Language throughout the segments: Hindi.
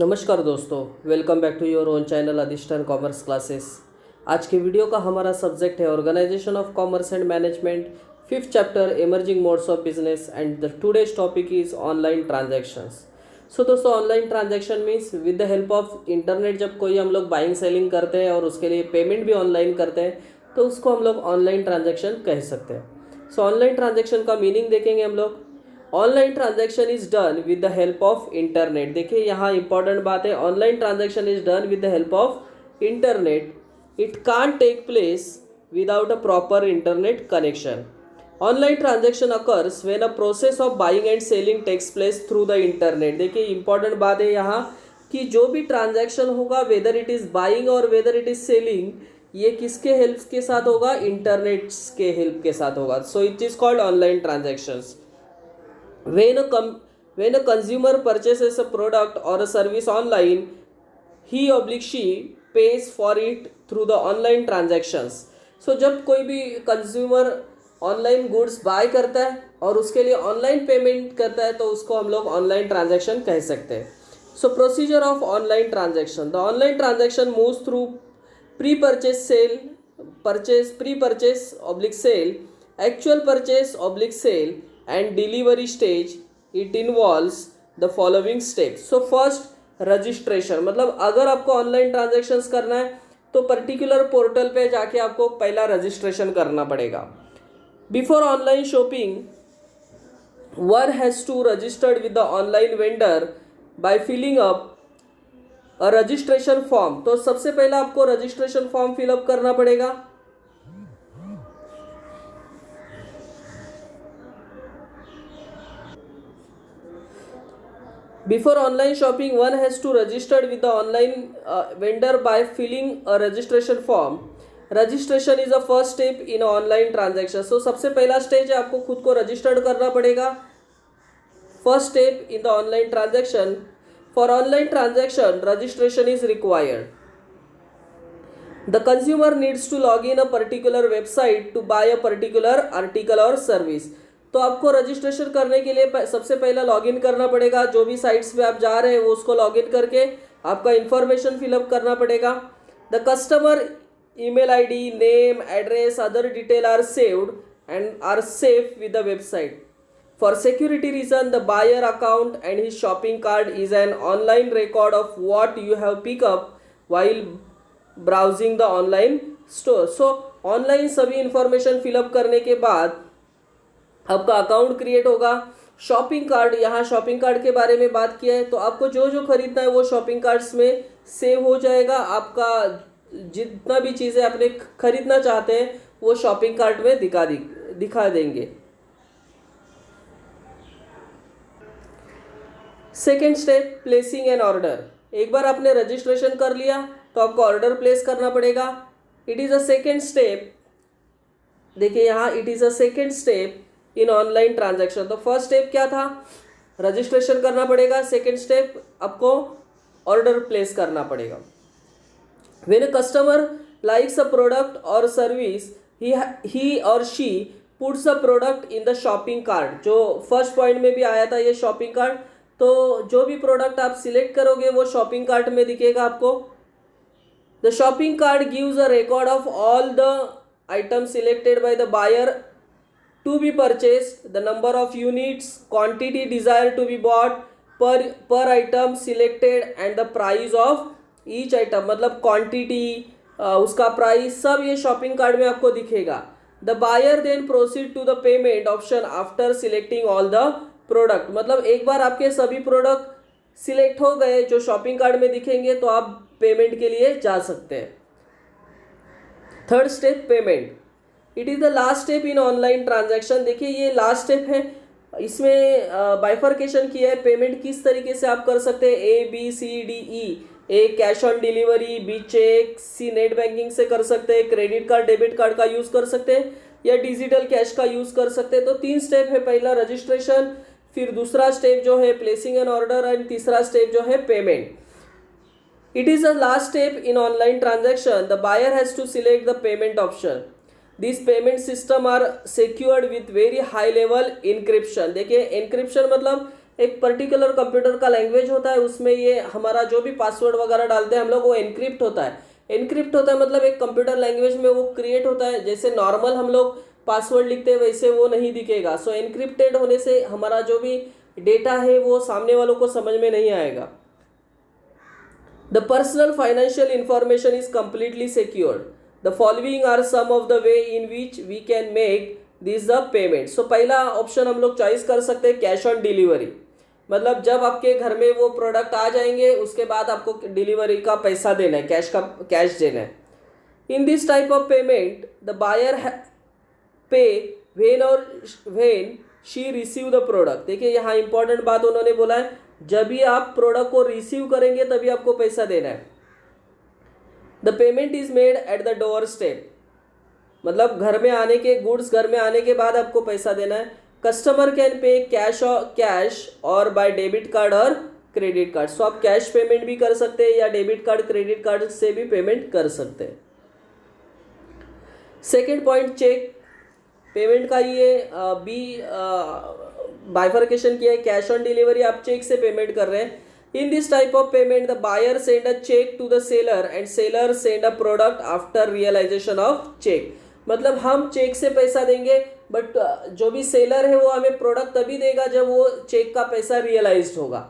नमस्कार दोस्तों, welcome back to your own channel Adhishthan commerce classes. आज के वीडियो का हमारा सब्जेक्ट है organisation of commerce and management, fifth chapter emerging modes of business and the today's topic is online transactions. So दोस्तों, online transaction means with the help of internet जब कोई हम लोग बाइंग सेलिंग करते हैं और उसके लिए पेमेंट भी ऑनलाइन करते हैं तो उसको हम लोग ऑनलाइन ट्रांजैक्शन कह सकते हैं। सो ऑनलाइन ट्रांजैक्शन का मीनिंग देखेंगे हम लोग। Online transaction is done with the help of internet. देखिए यहाँ इंपॉर्टेंट बात है, online transaction is done with the help of internet. It can't take place without a proper internet connection. Online transaction occurs when a process of buying and selling takes place through the internet. देखिए इंपॉर्टेंट बात है यहाँ कि जो भी ट्रांजैक्शन होगा, वेदर इट इज़ बाइंग और वेदर इट इज़ सेलिंग, ये किसके हेल्प के साथ होगा? इंटरनेट के हेल्प के साथ होगा। So it is called online transactions. When a consumer purchases a product or a service online, he/she pays for it through the online transactions. So जब कोई भी कंज्यूमर ऑनलाइन गुड्स बाय करता है और उसके लिए ऑनलाइन पेमेंट करता है तो उसको हम लोग ऑनलाइन ट्रांजैक्शन कह सकते हैं। So procedure of online transaction, the online transaction moves through pre purchase sale, pre purchase oblique sale, actual purchase oblique sale and delivery stage. It involves the following steps. So first registration, मतलब अगर आपको ऑनलाइन ट्रांजेक्शन्स करना है तो पर्टिकुलर पोर्टल पे जाके आपको पहला रजिस्ट्रेशन करना पड़ेगा। Before online shopping one has to registered with the online vendor by filling up a registration form. तो सबसे पहला आपको रजिस्ट्रेशन फॉर्म फिलअप करना पड़ेगा। Before online shopping, one has to register with the online vendor by filling a registration form. Registration is a first step in online transaction. So सबसे पहला स्टेज है, आपको खुद को रजिस्टर्ड करना पड़ेगा। First step in the online transaction, for online transaction registration is required. The consumer needs to log in a particular website to buy a particular article और सर्विस। तो आपको रजिस्ट्रेशन करने के लिए सबसे पहला लॉगिन करना पड़ेगा। जो भी साइट्स पे आप जा रहे हैं वो उसको लॉगिन करके आपका इंफॉर्मेशन फिलअप करना पड़ेगा। The customer email ID, name, address, other detail are saved and are safe with the website. For security reason the buyer account and his shopping card is an online record of what you have pick up while browsing the online store. So online सभी इंफॉर्मेशन फिलअप करने के बाद आपका अकाउंट क्रिएट होगा। शॉपिंग कार्ड, यहाँ शॉपिंग कार्ड के बारे में बात किया है तो आपको जो जो खरीदना है वो शॉपिंग कार्ड्स में सेव हो जाएगा। आपका जितना भी चीज़ें आपने खरीदना चाहते हैं वो शॉपिंग कार्ट में दिखा देंगे। Second step, placing an order. एक बार आपने रजिस्ट्रेशन कर लिया तो आपको ऑर्डर प्लेस करना पड़ेगा। It is a second step. देखिए यहाँ it is a second step in online transaction. तो फर्स्ट स्टेप क्या था? रजिस्ट्रेशन करना पड़ेगा। सेकेंड स्टेप आपको ऑर्डर प्लेस करना पड़ेगा। When a customer likes a product और सर्विस, ही और she puts a product in the shopping cart. जो फर्स्ट पॉइंट में भी आया था ये शॉपिंग कार्ट, तो जो भी प्रोडक्ट आप सिलेक्ट करोगे वो शॉपिंग कार्ट में दिखेगा आपको। The shopping cart gives a record of all the items selected by the buyer to be purchased, the number of units, quantity desired to be bought per item selected and the price of each item। मतलब क्वांटिटी, उसका प्राइस, सब ये शॉपिंग कार्ड में आपको दिखेगा। The buyer then proceed to the payment option after selecting all the product. मतलब एक बार आपके सभी प्रोडक्ट सिलेक्ट हो गए जो शॉपिंग कार्ड में दिखेंगे तो आप पेमेंट के लिए जा सकते हैं। Third step, payment. It is the last step in online transaction. देखिए ये लास्ट स्टेप है, इसमें बाइफर्केशन किया है। पेमेंट किस तरीके से आप कर सकते हैं? A B C D E. A cash on delivery, B cheque, C net banking से कर सकते हैं, क्रेडिट कार्ड, डेबिट कार्ड का यूज़ कर सकते हैं या डिजिटल कैश का यूज़ कर सकते हैं। तो तीन स्टेप है, पहला रजिस्ट्रेशन, फिर दूसरा स्टेप जो है प्लेसिंग एन ऑर्डर एंड तीसरा स्टेप जो है payment. It is the last step in online transaction. The buyer has to select the payment option. These payment system are secured with very high level encryption. देखिए encryption मतलब एक पर्टिकुलर कंप्यूटर का लैंग्वेज होता है, उसमें ये हमारा जो भी पासवर्ड वगैरह डालते हैं हम लोग वो एनक्रिप्ट होता है। एनक्रिप्ट होता है मतलब एक कंप्यूटर लैंग्वेज में वो क्रिएट होता है, जैसे नॉर्मल हम लोग पासवर्ड लिखते हैं वैसे वो नहीं दिखेगा। सो एनक्रिप्टेड होने से हमारा जो भी डेटा है वो सामने वालों को समझ में नहीं आएगा। The personal financial information is completely secured. The following are some of the way in which we can make this the payment. So पहला ऑप्शन हम लोग चॉइस कर सकते हैं कैश ऑन डिलीवरी, मतलब जब आपके घर में वो प्रोडक्ट आ जाएंगे उसके बाद आपको डिलीवरी का पैसा देना है, कैश देना है। In this type of payment the buyer pay when she receive the product. देखिए यहाँ इंपॉर्टेंट बात उन्होंने बोला है, जब भी आप प्रोडक्ट को रिसीव करेंगे तभी आपको पैसा देना है। The payment is made at the door step, मतलब घर में आने के गुड्स घर में आने के बाद आपको पैसा देना है। कस्टमर कैन पे कैश और बाय डेबिट कार्ड और क्रेडिट कार्ड। सो आप कैश पेमेंट भी कर सकते हैं या डेबिट कार्ड क्रेडिट कार्ड से भी पेमेंट कर सकते हैं। सेकेंड पॉइंट, चेक पेमेंट का ये बी बाइफर्केशन किया है। कैश ऑन डिलीवरी आप चेक से पेमेंट कर रहे हैं। In this type of payment the buyer send a cheque to the seller and seller send a product after realisation of cheque. मतलब हम चेक से पैसा देंगे बट जो भी सेलर है वो हमें प्रोडक्ट तभी देगा जब वो चेक का पैसा रियलाइज होगा।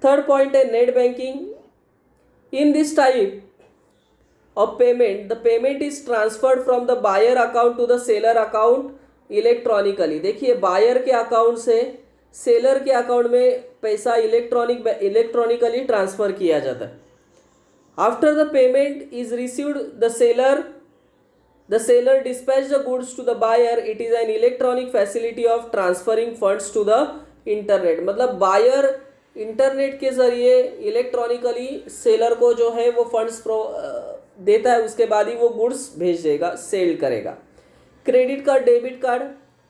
थर्ड पॉइंट है net banking. In this type of payment the payment is transferred from the buyer account to the seller account electronically. देखिए बायर के अकाउंट से सेलर के अकाउंट में पैसा इलेक्ट्रॉनिकली ट्रांसफ़र किया जाता है। After the payment is received the seller dispatch the goods to the buyer. It is an electronic facility of transferring funds to the internet. मतलब बायर इंटरनेट के ज़रिए इलेक्ट्रॉनिकली सेलर को जो है वो फंड्स देता है, उसके बाद ही वो गुड्स भेज देगा, सेल करेगा। Credit card debit card,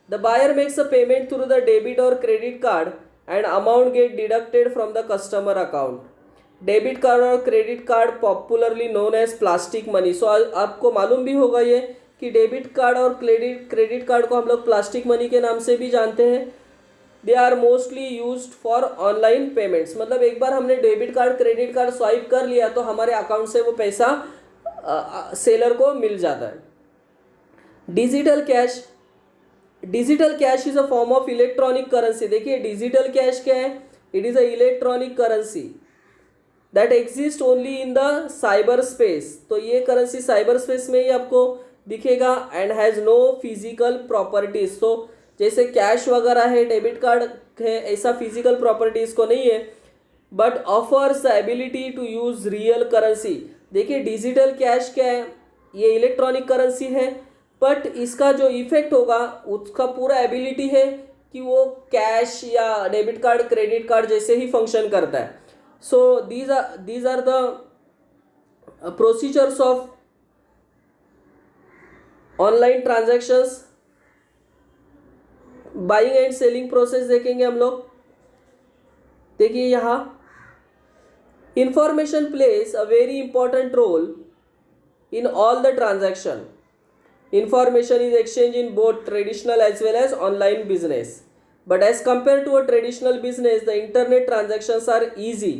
the buyer makes a payment through the debit और credit card and amount get deducted from the customer account. Debit card और credit card popularly known as plastic money. So आपको मालूम भी होगा ये कि डेबिट कार्ड और क्रेडिट कार्ड को हम लोग प्लास्टिक मनी के नाम से भी जानते हैं। They are mostly used for online payments, मतलब एक बार हमने debit card credit card swipe कर लिया तो हमारे अकाउंट से वो पैसा सेलर को मिल जाता है। Digital cash is a form of electronic currency. देखिए डिजिटल कैश क्या है? It is a electronic currency that exist only in the cyber space. तो ये करेंसी साइबर स्पेस में ही आपको दिखेगा and has no physical properties. तो जैसे कैश वगैरह है, डेबिट कार्ड है, ऐसा फिजिकल प्रॉपर्टीज को नहीं है, but offers the ability to use real currency. देखिए डिजिटल कैश क्या है? ये इलेक्ट्रॉनिक करेंसी है बट इसका जो इफेक्ट होगा उसका पूरा एबिलिटी है कि वो कैश या डेबिट कार्ड क्रेडिट कार्ड जैसे ही फंक्शन करता है। So these are the procedures of online transactions. Buying and selling process देखेंगे हम लोग। देखिए यहाँ information plays a very important role in all the transaction. Information is exchanged in both traditional as well as online business, but as compared to a traditional business the internet transactions are easy.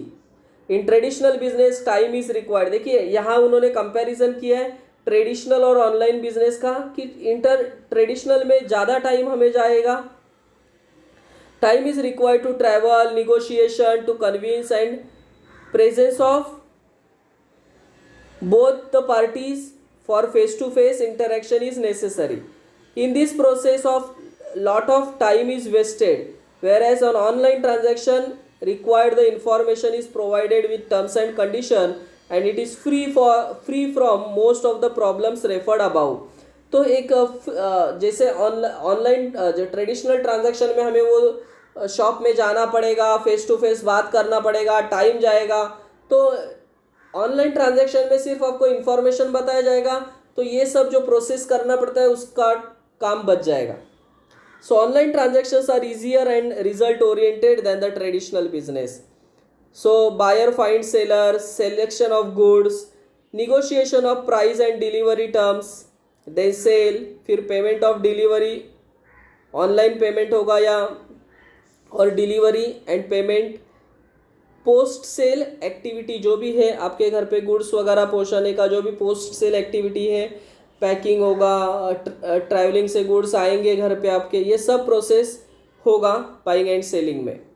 In traditional business time is required. देखिए यहाँ उन्होंने कंपैरिजन किया है ट्रेडिशनल और ऑनलाइन बिजनेस का कि ट्रेडिशनल में ज़्यादा टाइम हमें जाएगा। Time is required to travel, negotiation, to convince and presence of both the parties for face-to-face interaction is necessary. In this process of lot of time is wasted, whereas on online transaction required the information is provided with terms and condition and it is free from most of the problems referred above. तो एक जैसे ऑनलाइन जो ट्रेडिशनल ट्रांजैक्शन में हमें वो शॉप में जाना पड़ेगा, फेस टू फेस बात करना पड़ेगा, टाइम जाएगा, तो ऑनलाइन ट्रांजैक्शन में सिर्फ आपको इन्फॉर्मेशन बताया जाएगा तो ये सब जो प्रोसेस करना पड़ता है उसका काम बच जाएगा। So online transactions are easier and result oriented than the traditional business. So buyer find seller, selection of goods, negotiation of price and delivery terms, then sale, फिर payment of delivery online payment होगा या और delivery and payment. Post sale activity जो भी है, आपके घर पे गुड्स वगैरह पहुंचाने का जो भी पोस्ट सेल एक्टिविटी है, पैकिंग होगा, ट्रैवलिंग से गुड्स आएंगे घर पे आपके, ये सब प्रोसेस होगा बाइंग एंड सेलिंग में।